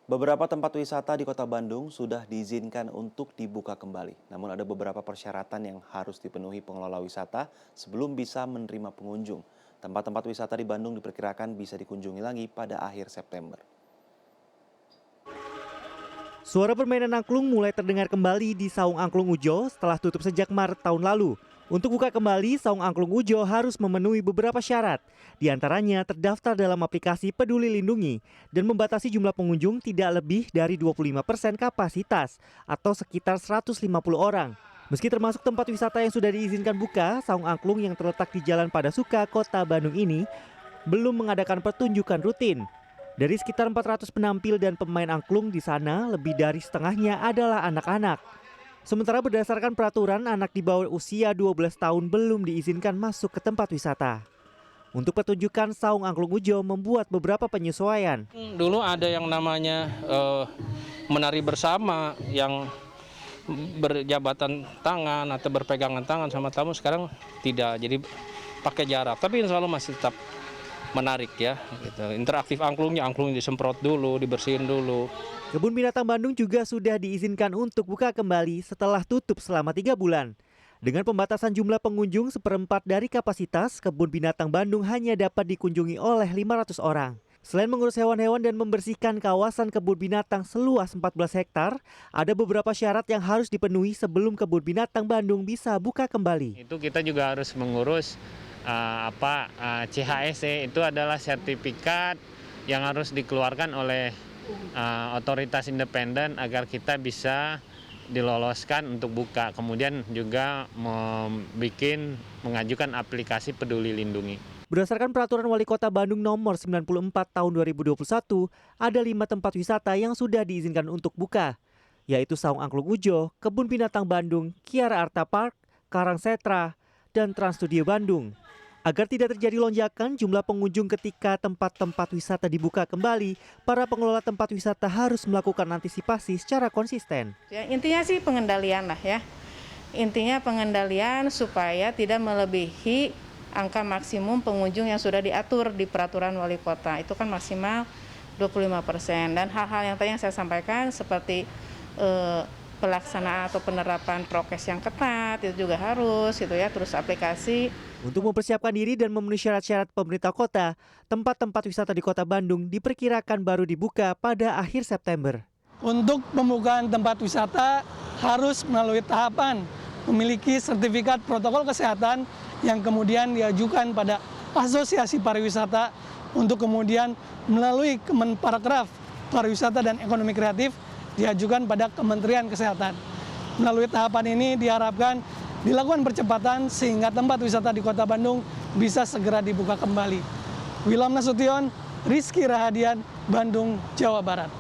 Beberapa tempat wisata di Kota Bandung sudah diizinkan untuk dibuka kembali. Namun ada beberapa persyaratan yang harus dipenuhi pengelola wisata sebelum bisa menerima pengunjung. Tempat-tempat wisata di Bandung diperkirakan bisa dikunjungi lagi pada akhir September. Suara permainan angklung mulai terdengar kembali di Saung Angklung Ujo setelah tutup sejak Maret tahun lalu. Untuk buka kembali, Saung Angklung Ujo harus memenuhi beberapa syarat. Di antaranya terdaftar dalam aplikasi Peduli Lindungi dan membatasi jumlah pengunjung tidak lebih dari 25% kapasitas atau sekitar 150 orang. Meski termasuk tempat wisata yang sudah diizinkan buka, Saung Angklung yang terletak di Jalan Padasuka, Kota Bandung ini belum mengadakan pertunjukan rutin. Dari sekitar 400 penampil dan pemain angklung di sana, lebih dari setengahnya adalah anak-anak. Sementara berdasarkan peraturan, anak di bawah usia 12 tahun belum diizinkan masuk ke tempat wisata. Untuk pertunjukan, Saung Angklung Ujo membuat beberapa penyesuaian. Dulu ada yang namanya menari bersama yang berjabatan tangan atau berpegangan tangan sama tamu, sekarang tidak, jadi pakai jarak. Tapi insya Allah masih tetap menarik ya, gitu. Interaktif angklungnya disemprot dulu, dibersihin dulu. Kebun Binatang Bandung juga sudah diizinkan untuk buka kembali setelah tutup selama 3 bulan. Dengan pembatasan jumlah pengunjung 1/4 dari kapasitas, Kebun Binatang Bandung hanya dapat dikunjungi oleh 500 orang. Selain mengurus hewan-hewan dan membersihkan kawasan kebun binatang seluas 14 hektar, ada beberapa syarat yang harus dipenuhi sebelum Kebun Binatang Bandung bisa buka kembali. Itu kita juga harus mengurus CHSE, itu adalah sertifikat yang harus dikeluarkan oleh otoritas independen agar kita bisa diloloskan untuk buka. Kemudian juga mengajukan aplikasi Peduli Lindungi. Berdasarkan peraturan Wali Kota Bandung nomor 94 tahun 2021, ada 5 tempat wisata yang sudah diizinkan untuk buka, yaitu Saung Angklung Ujo, Kebun Binatang Bandung, Kiara Arta Park, Karang Setra, dan Trans Studio Bandung. Agar tidak terjadi lonjakan jumlah pengunjung ketika tempat-tempat wisata dibuka kembali, para pengelola tempat wisata harus melakukan antisipasi secara konsisten. Ya, intinya sih pengendalian lah ya. Intinya pengendalian supaya tidak melebihi angka maksimum pengunjung yang sudah diatur di peraturan wali kota. Itu kan maksimal 25%. Dan hal-hal yang tadi yang saya sampaikan seperti pelaksanaan atau penerapan prokes yang ketat itu juga harus gitu ya, terus aplikasi. Untuk mempersiapkan diri dan memenuhi syarat-syarat pemerintah kota, tempat-tempat wisata di Kota Bandung diperkirakan baru dibuka pada akhir September. Untuk pembukaan tempat wisata harus melalui tahapan memiliki sertifikat protokol kesehatan yang kemudian diajukan pada Asosiasi Pariwisata untuk kemudian melalui Kemenparekraf Pariwisata dan Ekonomi Kreatif diajukan pada Kementerian Kesehatan. Melalui tahapan ini diharapkan dilakukan percepatan sehingga tempat wisata di Kota Bandung bisa segera dibuka kembali. Wilam Nasution, Rizky Rahadian, Bandung, Jawa Barat.